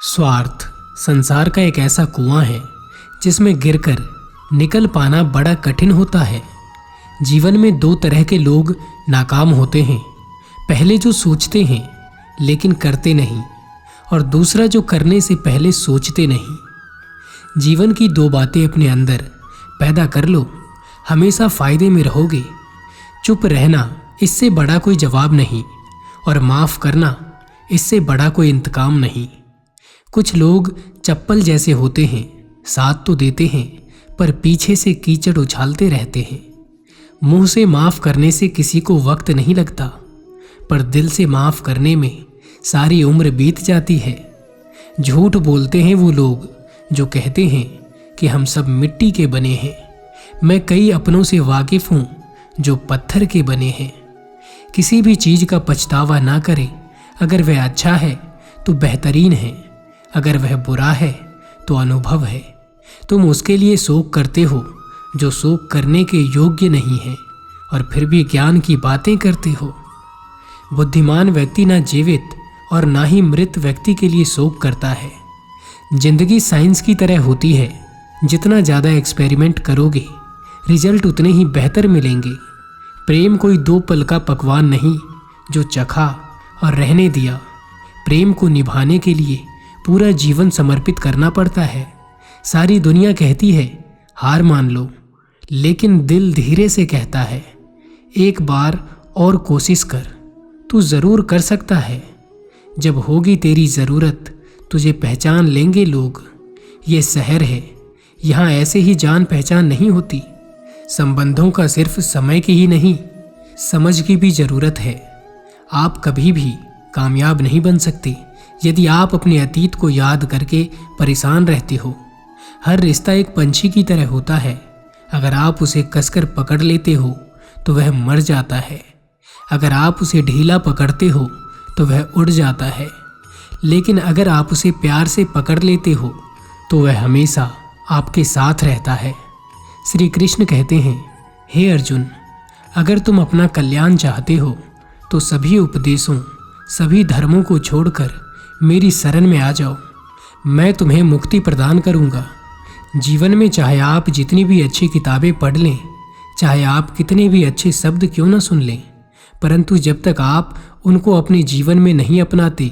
स्वार्थ संसार का एक ऐसा कुआं है जिसमें गिरकर निकल पाना बड़ा कठिन होता है। जीवन में दो तरह के लोग नाकाम होते हैं, पहले जो सोचते हैं लेकिन करते नहीं, और दूसरा जो करने से पहले सोचते नहीं। जीवन की दो बातें अपने अंदर पैदा कर लो, हमेशा फायदे में रहोगे। चुप रहना, इससे बड़ा कोई जवाब नहीं, और माफ करना, इससे बड़ा कोई इंतकाम नहीं। कुछ लोग चप्पल जैसे होते हैं, साथ तो देते हैं पर पीछे से कीचड़ उछालते रहते हैं। मुंह से माफ करने से किसी को वक्त नहीं लगता, पर दिल से माफ करने में सारी उम्र बीत जाती है। झूठ बोलते हैं वो लोग जो कहते हैं कि हम सब मिट्टी के बने हैं। मैं कई अपनों से वाकिफ हूं जो पत्थर के बने हैं। किसी भी चीज का पछतावा ना करें। अगर वह अच्छा है तो बेहतरीन है, अगर वह बुरा है तो अनुभव है। तुम उसके लिए शोक करते हो जो शोक करने के योग्य नहीं है, और फिर भी ज्ञान की बातें करते हो। बुद्धिमान व्यक्ति ना जीवित और ना ही मृत व्यक्ति के लिए शोक करता है। जिंदगी साइंस की तरह होती है, जितना ज़्यादा एक्सपेरिमेंट करोगे रिजल्ट उतने ही बेहतर मिलेंगे। प्रेम कोई दो पल का पकवान नहीं जो चखा और रहने दिया। प्रेम को निभाने के लिए पूरा जीवन समर्पित करना पड़ता है। सारी दुनिया कहती है हार मान लो, लेकिन दिल धीरे से कहता है एक बार और कोशिश कर, तू ज़रूर कर सकता है। जब होगी तेरी ज़रूरत तुझे पहचान लेंगे लोग। ये शहर है, यहाँ ऐसे ही जान पहचान नहीं होती। संबंधों का सिर्फ समय की ही नहीं, समझ की भी ज़रूरत है। आप कभी भी कामयाब नहीं बन सकते यदि आप अपने अतीत को याद करके परेशान रहते हो। हर रिश्ता एक पंछी की तरह होता है, अगर आप उसे कसकर पकड़ लेते हो तो वह मर जाता है, अगर आप उसे ढीला पकड़ते हो तो वह उड़ जाता है, लेकिन अगर आप उसे प्यार से पकड़ लेते हो तो वह हमेशा आपके साथ रहता है। श्री कृष्ण कहते हैं, हे अर्जुन, अगर तुम अपना कल्याण चाहते हो तो सभी उपदेशों, सभी धर्मों को छोड़कर मेरी शरण में आ जाओ। मैं तुम्हें मुक्ति प्रदान करूंगा। जीवन में चाहे आप जितनी भी अच्छी किताबें पढ़ लें, चाहे आप कितने भी अच्छे शब्द क्यों न सुन लें, परंतु जब तक आप उनको अपने जीवन में नहीं अपनाते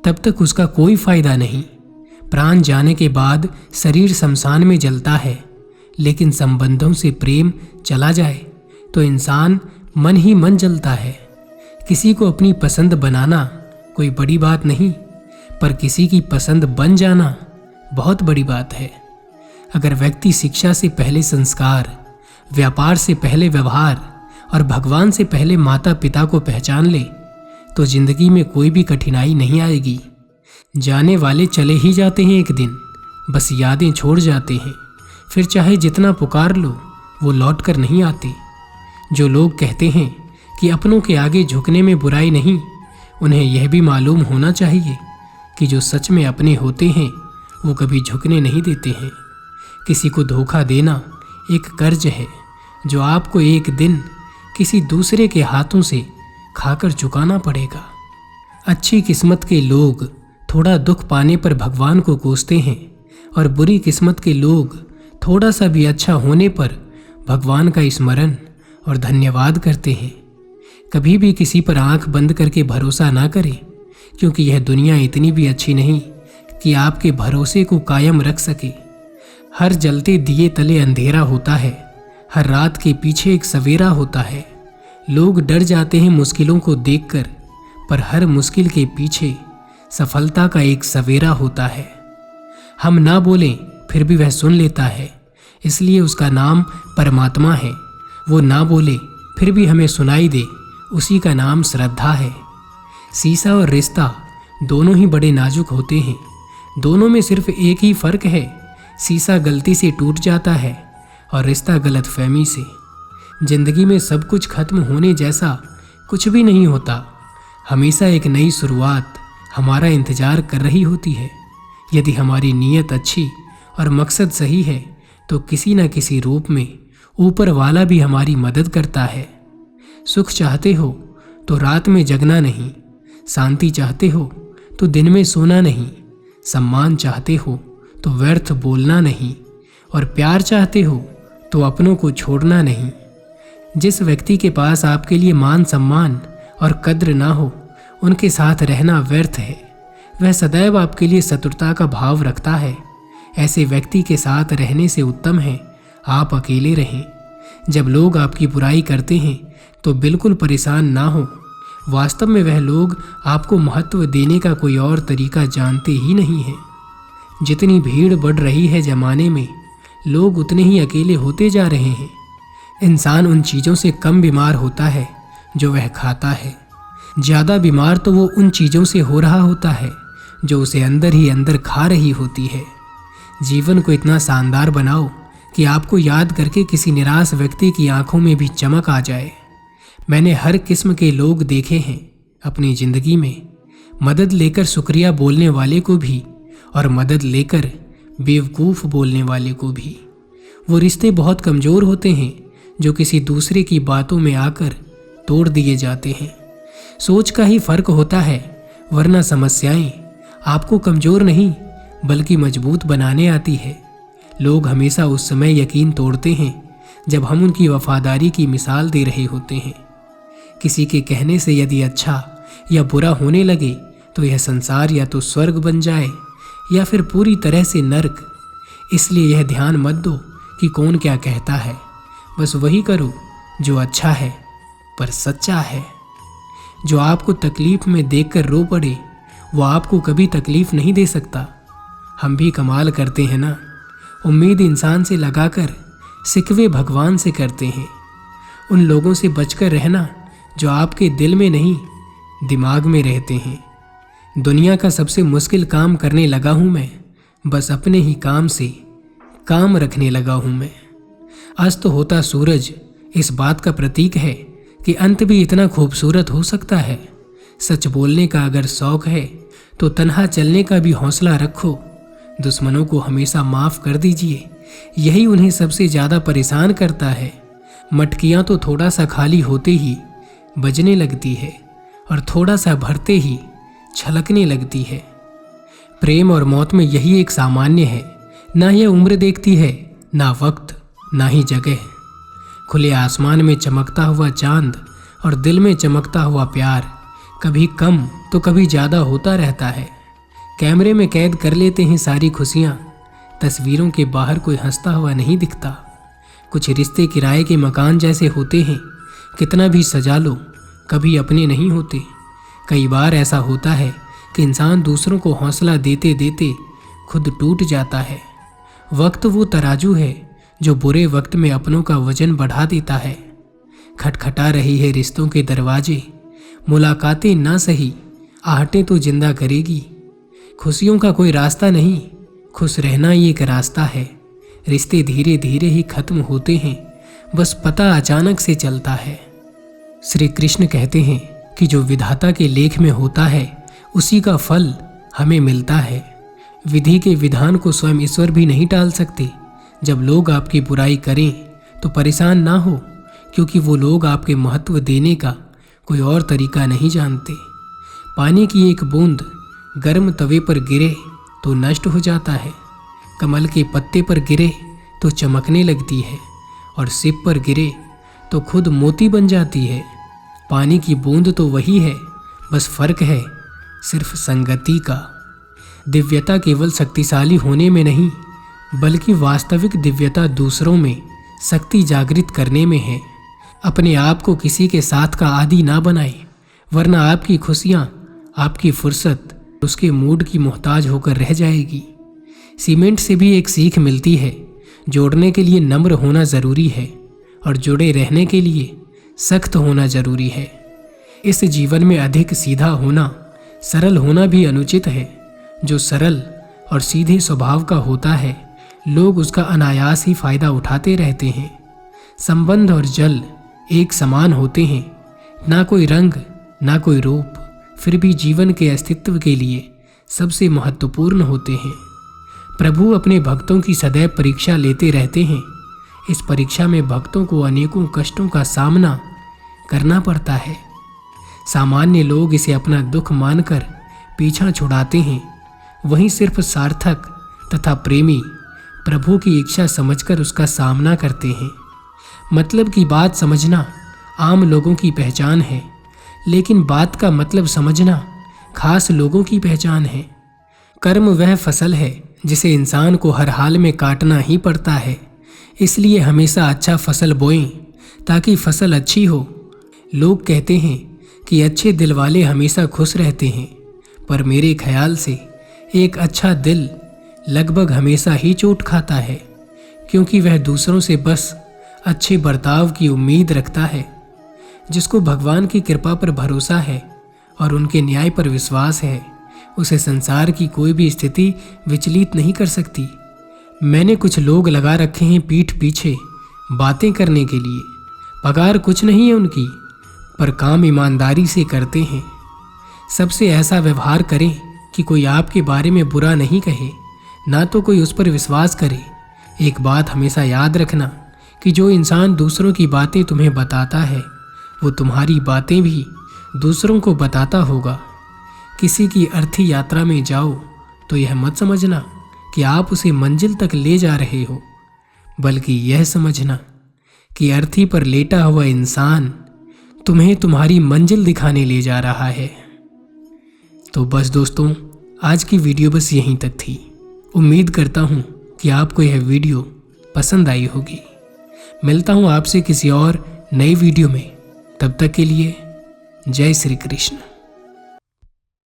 तब तक उसका कोई फायदा नहीं। प्राण जाने के बाद शरीर शमशान में जलता है, लेकिन संबंधों से प्रेम चला जाए तो इंसान मन ही मन जलता है। किसी को अपनी पसंद बनाना कोई बड़ी बात नहीं, पर किसी की पसंद बन जाना बहुत बड़ी बात है। अगर व्यक्ति शिक्षा से पहले संस्कार, व्यापार से पहले व्यवहार और भगवान से पहले माता पिता को पहचान ले तो जिंदगी में कोई भी कठिनाई नहीं आएगी। जाने वाले चले ही जाते हैं एक दिन, बस यादें छोड़ जाते हैं। फिर चाहे जितना पुकार लो वो लौट कर नहीं आते। जो लोग कहते हैं कि अपनों के आगे झुकने में बुराई नहीं, उन्हें यह भी मालूम होना चाहिए कि जो सच में अपने होते हैं वो कभी झुकने नहीं देते हैं। किसी को धोखा देना एक कर्ज है जो आपको एक दिन किसी दूसरे के हाथों से खाकर चुकाना पड़ेगा। अच्छी किस्मत के लोग थोड़ा दुख पाने पर भगवान को कोसते हैं, और बुरी किस्मत के लोग थोड़ा सा भी अच्छा होने पर भगवान का स्मरण और धन्यवाद करते हैं। कभी भी किसी पर आंख बंद करके भरोसा ना करें, क्योंकि यह दुनिया इतनी भी अच्छी नहीं कि आपके भरोसे को कायम रख सके। हर जलते दिए तले अंधेरा होता है, हर रात के पीछे एक सवेरा होता है। लोग डर जाते हैं मुश्किलों को देखकर, पर हर मुश्किल के पीछे सफलता का एक सवेरा होता है। हम ना बोलें फिर भी वह सुन लेता है, इसलिए उसका नाम परमात्मा है। वो ना बोले फिर भी हमें सुनाई दे, उसी का नाम श्रद्धा है। शीशा और रिश्ता दोनों ही बड़े नाजुक होते हैं। दोनों में सिर्फ एक ही फर्क है, शीशा गलती से टूट जाता है और रिश्ता गलतफहमी से। जिंदगी में सब कुछ खत्म होने जैसा कुछ भी नहीं होता। हमेशा एक नई शुरुआत हमारा इंतजार कर रही होती है। यदि हमारी नीयत अच्छी और मकसद सही है तो किसी न किसी रूप में ऊपर वाला भी हमारी मदद करता है। सुख चाहते हो तो रात में जगना नहीं, शांति चाहते हो तो दिन में सोना नहीं, सम्मान चाहते हो तो व्यर्थ बोलना नहीं, और प्यार चाहते हो तो अपनों को छोड़ना नहीं। जिस व्यक्ति के पास आपके लिए मान सम्मान और कद्र ना हो, उनके साथ रहना व्यर्थ है। वह सदैव आपके लिए शत्रुता का भाव रखता है। ऐसे व्यक्ति के साथ रहने से उत्तम है आप अकेले रहें। जब लोग आपकी बुराई करते हैं तो बिल्कुल परेशान ना हो। वास्तव में वह लोग आपको महत्व देने का कोई और तरीका जानते ही नहीं हैं। जितनी भीड़ बढ़ रही है जमाने में, लोग उतने ही अकेले होते जा रहे हैं। इंसान उन चीज़ों से कम बीमार होता है जो वह खाता है। ज़्यादा बीमार तो वो उन चीज़ों से हो रहा होता है जो उसे अंदर ही अंदर खा रही होती है। जीवन को इतना शानदार बनाओ कि आपको याद करके किसी निराश व्यक्ति की आंखों में भी चमक आ जाए। मैंने हर किस्म के लोग देखे हैं अपनी ज़िंदगी में, मदद लेकर शुक्रिया बोलने वाले को भी और मदद लेकर बेवकूफ़ बोलने वाले को भी। वो रिश्ते बहुत कमज़ोर होते हैं जो किसी दूसरे की बातों में आकर तोड़ दिए जाते हैं। सोच का ही फ़र्क होता है, वरना समस्याएं आपको कमज़ोर नहीं बल्कि मजबूत बनाने आती है। लोग हमेशा उस समय यकीन तोड़ते हैं जब हम उनकी वफादारी की मिसाल दे रहे होते हैं। किसी के कहने से यदि अच्छा या बुरा होने लगे तो यह संसार या तो स्वर्ग बन जाए या फिर पूरी तरह से नर्क। इसलिए यह ध्यान मत दो कि कौन क्या कहता है, बस वही करो जो अच्छा है पर सच्चा है। जो आपको तकलीफ में देखकर रो पड़े वो आपको कभी तकलीफ नहीं दे सकता। हम भी कमाल करते हैं ना, उम्मीद इंसान से लगाकर सिकवे भगवान से करते हैं। उन लोगों से बचकर रहना जो आपके दिल में नहीं दिमाग में रहते हैं। दुनिया का सबसे मुश्किल काम करने लगा हूँ मैं, बस अपने ही काम से काम रखने लगा हूँ मैं। अस्त होता सूरज इस बात का प्रतीक है कि अंत भी इतना खूबसूरत हो सकता है। सच बोलने का अगर शौक है तो तन्हा चलने का भी हौसला रखो। दुश्मनों को हमेशा माफ़ कर दीजिए, यही उन्हें सबसे ज़्यादा परेशान करता है। मटकियाँ तो थोड़ा सा खाली होते ही बजने लगती है और थोड़ा सा भरते ही छलकने लगती है। प्रेम और मौत में यही एक सामान्य है, ना यह उम्र देखती है, ना वक्त, ना ही जगह। खुले आसमान में चमकता हुआ चांद और दिल में चमकता हुआ प्यार कभी कम तो कभी ज़्यादा होता रहता है। कैमरे में कैद कर लेते हैं सारी खुशियाँ, तस्वीरों के बाहर कोई हंसता हुआ नहीं दिखता। कुछ रिश्ते किराए के मकान जैसे होते हैं, कितना भी सजा लो कभी अपने नहीं होते। कई बार ऐसा होता है कि इंसान दूसरों को हौसला देते देते खुद टूट जाता है। वक्त वो तराजू है जो बुरे वक्त में अपनों का वजन बढ़ा देता है। खटखटा रही है रिश्तों के दरवाजे, मुलाकातें ना सही आहटें तो जिंदा करेगी। खुशियों का कोई रास्ता नहीं, खुश रहना ही एक रास्ता है। रिश्ते धीरे धीरे ही खत्म होते हैं, बस पता अचानक से चलता है। श्री कृष्ण कहते हैं कि जो विधाता के लेख में होता है उसी का फल हमें मिलता है। विधि के विधान को स्वयं ईश्वर भी नहीं टाल सकते। जब लोग आपकी बुराई करें तो परेशान ना हो, क्योंकि वो लोग आपके महत्व देने का कोई और तरीका नहीं जानते। पानी की एक बूंद गर्म तवे पर गिरे तो नष्ट हो जाता है, कमल के पत्ते पर गिरे तो चमकने लगती है, और सिप पर गिरे तो खुद मोती बन जाती है। पानी की बूंद तो वही है, बस फर्क है सिर्फ संगति का। दिव्यता केवल शक्तिशाली होने में नहीं, बल्कि वास्तविक दिव्यता दूसरों में शक्ति जागृत करने में है। अपने आप को किसी के साथ का आदी ना बनाएं, वरना आपकी खुशियाँ, आपकी फुर्सत उसके मूड की मोहताज होकर रह जाएगी। सीमेंट से भी एक सीख मिलती है, जोड़ने के लिए नम्र होना ज़रूरी है और जुड़े रहने के लिए सख्त होना ज़रूरी है। इस जीवन में अधिक सीधा होना, सरल होना भी अनुचित है। जो सरल और सीधे स्वभाव का होता है, लोग उसका अनायास ही फायदा उठाते रहते हैं। संबंध और जल एक समान होते हैं, ना कोई रंग ना कोई रूप, फिर भी जीवन के अस्तित्व के लिए सबसे महत्वपूर्ण होते हैं। प्रभु अपने भक्तों की सदैव परीक्षा लेते रहते हैं। इस परीक्षा में भक्तों को अनेकों कष्टों का सामना करना पड़ता है। सामान्य लोग इसे अपना दुख मानकर पीछा छुड़ाते हैं, वहीं सिर्फ सार्थक तथा प्रेमी प्रभु की इच्छा समझकर उसका सामना करते हैं। मतलब की बात समझना आम लोगों की पहचान है, लेकिन बात का मतलब समझना खास लोगों की पहचान है। कर्म वह फसल है जिसे इंसान को हर हाल में काटना ही पड़ता है, इसलिए हमेशा अच्छा फसल बोएं ताकि फसल अच्छी हो। लोग कहते हैं कि अच्छे दिल वाले हमेशा खुश रहते हैं, पर मेरे ख्याल से एक अच्छा दिल लगभग हमेशा ही चोट खाता है, क्योंकि वह दूसरों से बस अच्छे बर्ताव की उम्मीद रखता है। जिसको भगवान की कृपा पर भरोसा है और उनके न्याय पर विश्वास है, उसे संसार की कोई भी स्थिति विचलित नहीं कर सकती। मैंने कुछ लोग लगा रखे हैं पीठ पीछे बातें करने के लिए। पगार कुछ नहीं है उनकी, पर काम ईमानदारी से करते हैं। सबसे ऐसा व्यवहार करें कि कोई आपके बारे में बुरा नहीं कहे, ना तो कोई उस पर विश्वास करे। एक बात हमेशा याद रखना कि जो इंसान दूसरों की बातें तुम्हें बताता है, वो तुम्हारी बातें भी दूसरों को बताता होगा। किसी की अर्थी यात्रा में जाओ तो यह मत समझना कि आप उसे मंजिल तक ले जा रहे हो, बल्कि यह समझना कि अर्थी पर लेटा हुआ इंसान तुम्हें तुम्हारी मंजिल दिखाने ले जा रहा है। तो बस दोस्तों, आज की वीडियो बस यहीं तक थी। उम्मीद करता हूँ कि आपको यह वीडियो पसंद आई होगी। मिलता हूँ आपसे किसी और नई वीडियो में। तब तक के लिए जय श्री कृष्ण।